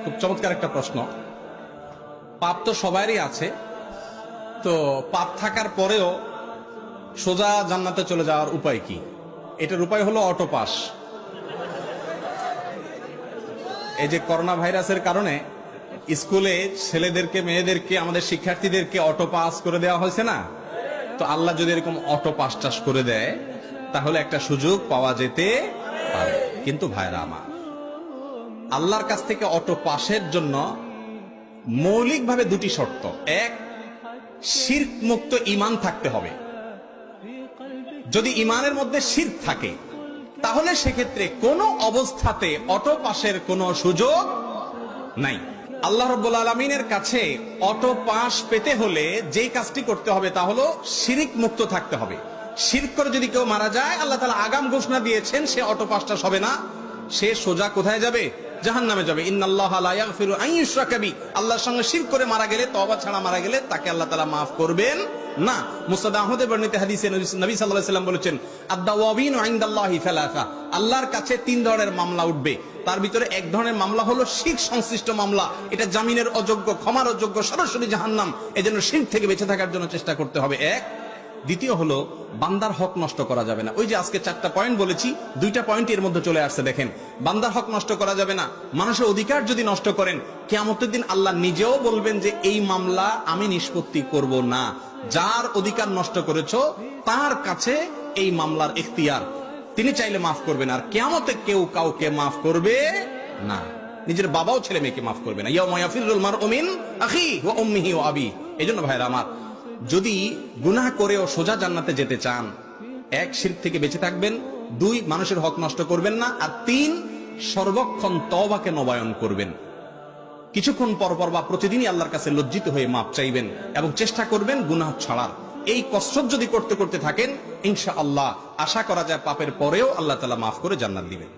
খুব চমৎকার একটা প্রশ্ন। পাপ তো সবারই আছে, তো পাপ থাকার পরেও সোজা জান্নাতে চলে যাওয়ার উপায় কি? এটার উপায় হলো অটো পাস। এই যে করোনা ভাইরাসের কারণে স্কুলে ছেলেদেরকে মেয়েদেরকে আমাদের শিক্ষার্থীদেরকে অটো পাস করে দেওয়া হয়েছে না? তো আল্লাহ যদি এরকম অটো পাস টাস করে দেয় তাহলে একটা সুযোগ পাওয়া যেতে পারে। কিন্তু ভাইরা আমার, আল্লাহর কাছ থেকে অটো পাসের জন্য মৌলিকভাবে দুটি শর্ত। এক, শিরক মুক্ত ঈমান থাকতে হবে। যদি ঈমানের মধ্যে শিরক থাকে তাহলে সেক্ষেত্রে কোনো অবস্থাতে অটো পাসের কোনো সুযোগ নাই। আল্লাহ রাব্বুল আলামিনের কাছে অটো পাস পেতে হলে যেই কাজটি করতে হবে তা হলো শিরক মুক্ত থাকতে হবে। শিরক করে যদি কেউ মারা যায়, আল্লাহ তাআলা আগাম ঘোষণা দিয়েছেন সে অটো পাসটা হবে না, সে সোজা কোথায় যাবে? জাহান্নামে যাবে। ইন্নাল্লাহা লা ইয়াগফিরু আন ইউশরাকা বি, আল্লাহর সঙ্গে শিরক করে মারা গেলে, তওবা ছাড়া মারা গেলে তাকে আল্লাহ তাআলা মাফ করবেন না। মুসনাদ আহমদে বর্ণিত হাদিসে নবী সাল্লাল্লাহু আলাইহি ওয়াসাল্লাম বলেছেন, আদ-দাওয়াবিনু ইনদাল্লাহি সালাসা, আল্লাহর কাছে তিন ধরনের মামলা উঠবে। তার ভিতরে এক ধরনের মামলা হলো শিরক সংশ্লিষ্ট মামলা। এটা জামিনের অযোগ্য, ক্ষমার অযোগ্য, সরাসরি জাহান্নাম। এজন্য শিরক থেকে বেঁচে থাকার জন্য চেষ্টা করতে হবে। এক। দ্বিতীয় হলো বান্দার হক নষ্ট করা যাবে না। ওই যে আজকে 4টা পয়েন্ট বলেছি, 2টা পয়েন্ট এর মধ্যে চলে আসছে। দেখেন, বান্দার হক নষ্ট করা যাবে না। মানুষের অধিকার যদি নষ্ট করেন, কিয়ামতের দিন আল্লাহ নিজেও বলবেন যে এই মামলা আমি নিষ্পত্তি করব না। যার অধিকার নষ্ট করেছো তার কাছে এই মামলার ইখতিয়ার, তিনি চাইলে মাফ করবেন। আর কিয়ামতে কেউ কাউকে মাফ করবে না। নিজের বাবাও ছেলে মেয়েকে মাফ করবে না। ইয়াউমা ইয়াফিরুল মারউ মিন আখি ওয়া উম্মিহি ওয়া আবি। এজন্য ভাইরা আমার, যদি গুনাহ করেও সোজা জান্নাতে যেতে চান, 1, শিরক থেকে বেঁচে থাকবেন। 2, মানুষের হক নষ্ট করবেন না। আর 3, সর্বক্ষণ তওবাকে নবায়ন করবেন। কিছুক্ষণ পর পর বা প্রতিদিনই আল্লাহর কাছে লজ্জিত হয়ে মাপ চাইবেন এবং চেষ্টা করবেন গুনাহ ছাড়ার। এই কসরত যদি করতে করতে থাকেন, ইনশাআল্লাহ আশা করা যায় পাপের পরেও আল্লাহ তাআলা মাফ করে জান্নাত দিবেন।